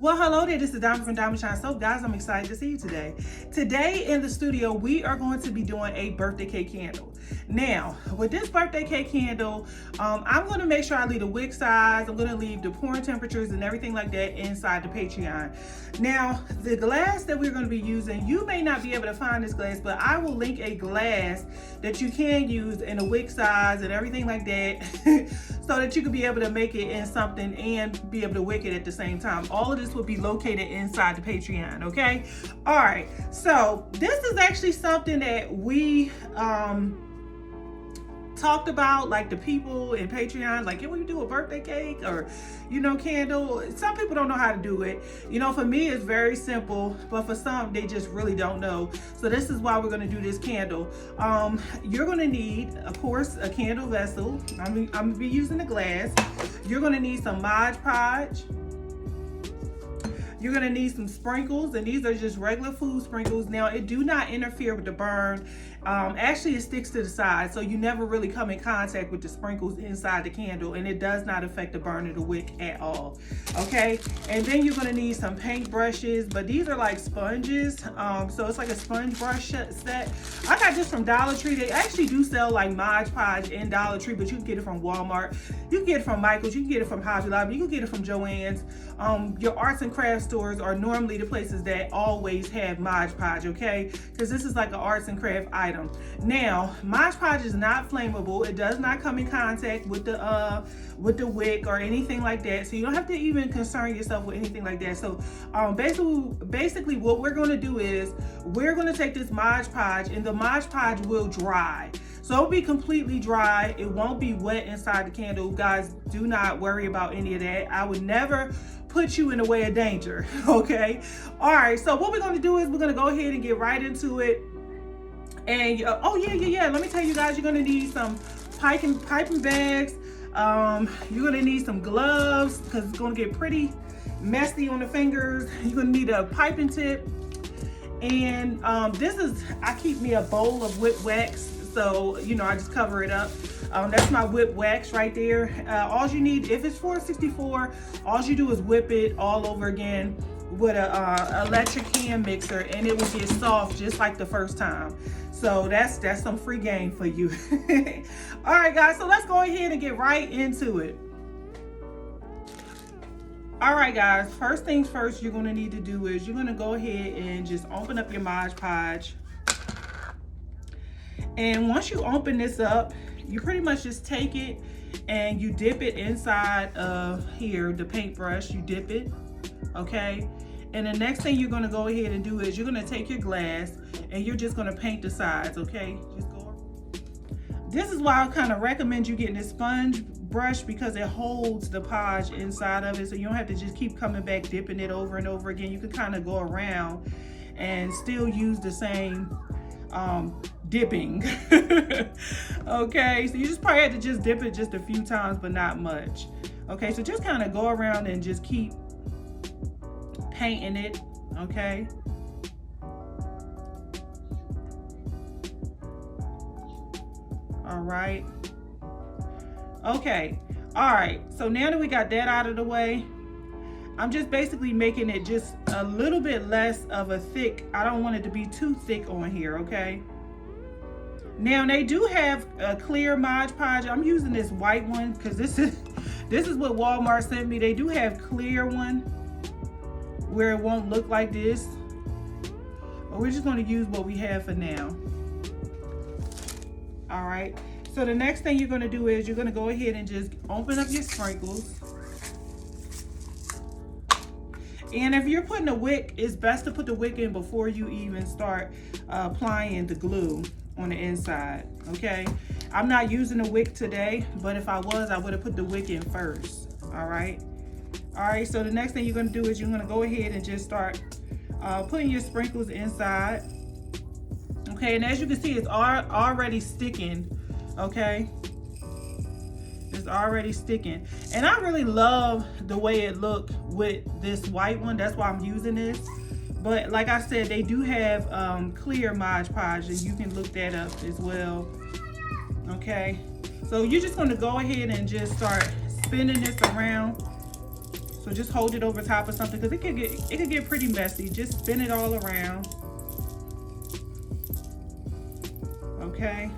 Well, hello there. This is Diamond from Diamond Shine Soap. Guys, I'm excited to see you today. Today in the studio, we are going to be doing a birthday cake candle. Now, with this birthday cake candle, I'm going to make sure I leave the wick size. I'm going to leave the pouring temperatures and everything like that inside the Patreon. Now, the glass that we're going to be using, you may not be able to find this glass, but I will link a glass that you can use in a wick size and everything like that so that you can be able to make it in something and be able to wick it at the same time. All of this will be located inside the Patreon, okay? All right, so this is actually something that we talked about, like the people in Patreon, like, can we do a birthday cake or, candle? Some people don't know how to do it. For me, it's very simple, but for some, they just really don't know. So this is why we're gonna do this candle. You're gonna need, of course, a candle vessel. I'm gonna be using the glass. You're gonna need some Mod Podge. You're gonna need some sprinkles, and these are just regular food sprinkles. Now, it do not interfere with the burn. Actually, it sticks to the side, so you never really come in contact with the sprinkles inside the candle, and it does not affect the burn of the wick at all, okay? And then you're gonna need some paint brushes, but these are like sponges, so it's like a sponge brush set. I got this from Dollar Tree. They actually do sell like Mod Podge in Dollar Tree, but you can get it from Walmart. You can get it from Michael's. You can get it from Hobby Lobby. You can get it from Joann's. Your arts and crafts stores are normally the places that always have Mod Podge, okay? Because this is like an arts and craft item. Now, Mod Podge is not flammable. It does not come in contact with the wick or anything like that. So you don't have to even concern yourself with anything like that. So basically what we're going to do is we're going to take this Mod Podge, and the Mod Podge will dry. So it'll be completely dry. It won't be wet inside the candle. Guys, do not worry about any of that. I would never put you in the way of danger, okay? All right, so what we're gonna do is we're gonna go ahead and get right into it. And oh yeah, let me tell you guys, you're gonna need some piping bags. You're gonna need some gloves because it's gonna get pretty messy on the fingers. You're gonna need a piping tip. And I keep me a bowl of whipped wax. So, I just cover it up. That's my whip wax right there. All you need, if it's 464, all you do is whip it all over again with a electric hand mixer, and it will get soft just like the first time. So that's some free game for you. All right, guys, so let's go ahead and get right into it. All right, guys, first things first you're gonna need to do is you're gonna go ahead and just open up your Mod Podge. And once you open this up, you pretty much just take it and you dip it inside of here, the paintbrush, you dip it, okay? And the next thing you're gonna go ahead and do is you're gonna take your glass and you're just gonna paint the sides, okay? Just go. This is why I kind of recommend you getting this sponge brush, because it holds the podge inside of it, so you don't have to just keep coming back, dipping it over and over again. You can kind of go around and still use the same dipping. Okay, so you just probably have to just dip it just a few times, but not much. Okay, so just kind of go around and just keep painting it, okay? All right. Okay, all right, so now that we got that out of the way, I'm just basically making it just a little bit less of a thick. I don't want it to be too thick on here, okay? Now they do have a clear Mod Podge. I'm using this white one because this is what Walmart sent me. They do have clear one where it won't look like this. But we're just going to use what we have for now. All right. So the next thing you're going to do is you're going to go ahead and just open up your sprinkles. And if you're putting a wick, it's best to put the wick in before you even start applying the glue on the inside, okay? I'm not using a wick today, but if I was, I would have put the wick in first, all right? All right, so the next thing you're gonna do is you're gonna go ahead and just start putting your sprinkles inside, okay? And as you can see, it's already sticking, okay? It's already sticking. And I really love the way it looked with this white one. That's why I'm using this. But like I said, they do have clear Mod Podge, and you can look that up as well. Okay, so you're just going to go ahead and just start spinning this around. So just hold it over top of something because it could get pretty messy. Just spin it all around. Okay.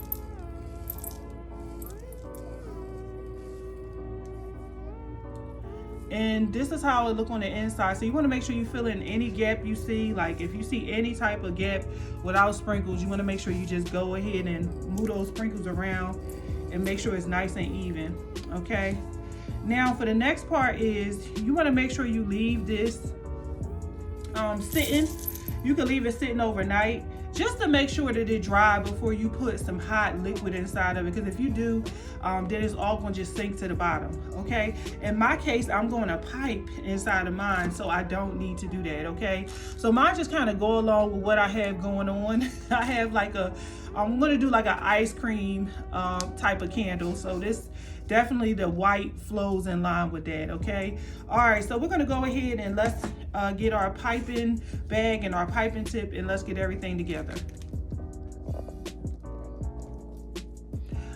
And this is how it look on the inside. So you want to make sure you fill in any gap you see. Like if you see any type of gap without sprinkles, you want to make sure you just go ahead and move those sprinkles around and make sure it's nice and even. Okay. Now for the next part is you want to make sure you leave this sitting. You can leave it sitting overnight just to make sure that it dry before you put some hot liquid inside of it, because if you do, then it's all going to just sink to the bottom. Okay, in my case, I'm going to pipe inside of mine, so I don't need to do that. Okay, so mine just kind of go along with what I have going on. I have like I'm going to do like an ice cream type of candle, so this definitely the white flows in line with that. Okay, all right, so we're going to go ahead and let's get our piping bag and our piping tip, and let's get everything together.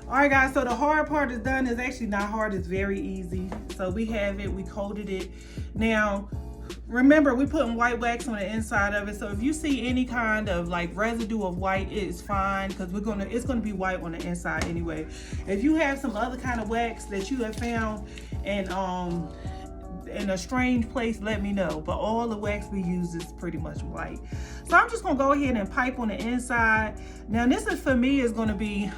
All right guys, so the hard part is done. It's actually not hard, it's very easy. So we have it, we coated it. Now remember, we're putting white wax on the inside of it, so if you see any kind of like residue of white, it's fine, because it's gonna be white on the inside anyway. If you have some other kind of wax that you have found and in a strange place, let me know, but all the wax we use is pretty much white. So I'm just gonna go ahead and pipe on the inside. Now this is, for me, is gonna be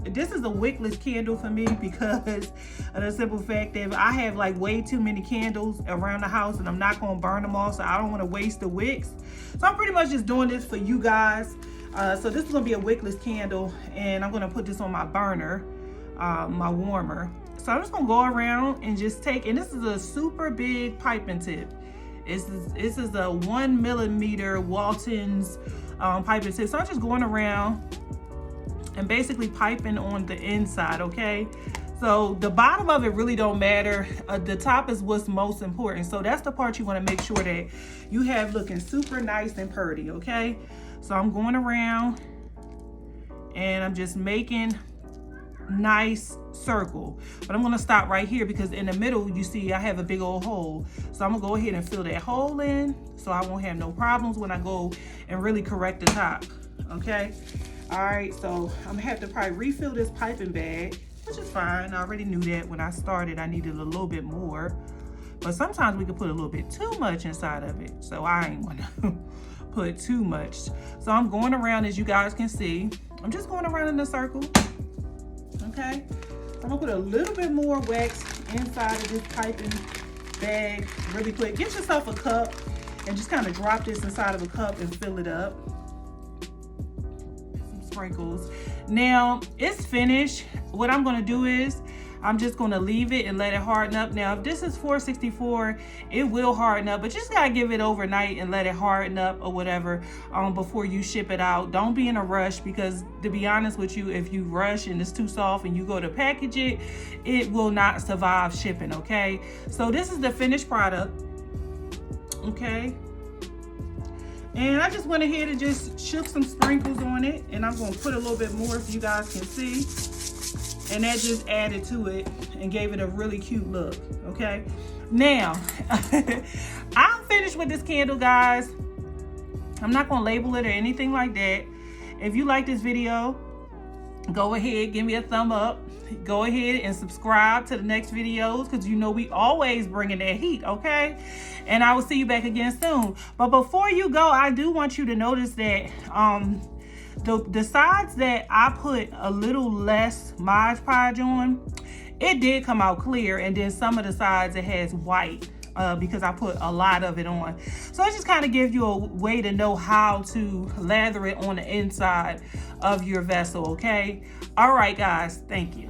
this is a wickless candle for me, because of the simple fact that I have like way too many candles around the house and I'm not gonna burn them all, so I don't want to waste the wicks. So I'm pretty much just doing this for you guys. So this is gonna be a wickless candle, and I'm gonna put this on my burner, my warmer. So I'm just gonna go around and just take, and this is a super big piping tip. This is a 1 millimeter Walton's piping tip. So I'm just going around and basically piping on the inside. Okay, so the bottom of it really don't matter. The top is what's most important. So that's the part you want to make sure that you have looking super nice and pretty. Okay, so I'm going around and I'm just making nice circle, but I'm gonna stop right here because in the middle, you see I have a big old hole. So I'm gonna go ahead and fill that hole in so I won't have no problems when I go and really correct the top. Okay, all right, so I'm gonna have to probably refill this piping bag, which is fine. I already knew that when I started I needed a little bit more, but sometimes we could put a little bit too much inside of it, so I ain't wanna put too much. So I'm going around, as you guys can see, I'm just going around in a circle. Okay, so I'm gonna put a little bit more wax inside of this piping bag really quick. Get yourself a cup and just kind of drop this inside of a cup and fill it up. Some sprinkles. Now it's finished. What I'm gonna do is I'm just gonna leave it and let it harden up. Now, if this is 464, it will harden up, but you just gotta give it overnight and let it harden up or whatever before you ship it out. Don't be in a rush, because to be honest with you, if you rush and it's too soft and you go to package it, it will not survive shipping. Okay, so this is the finished product. Okay, and I just went ahead and just shook some sprinkles on it, and I'm gonna put a little bit more if you guys can see. And that just added to it and gave it a really cute look. Okay, now I'm finished with this candle, guys. I'm not gonna label it or anything like that. If you like this video, go ahead, give me a thumb up. Go ahead and subscribe to the next videos, because you know we always bringing that heat. Okay, and I will see you back again soon. But before you go, I do want you to notice that the sides that I put a little less Mod Podge on, it did come out clear, and then some of the sides it has white because I put a lot of it on. So it just kind of gives you a way to know how to lather it on the inside of your vessel. Okay, all right guys, thank you.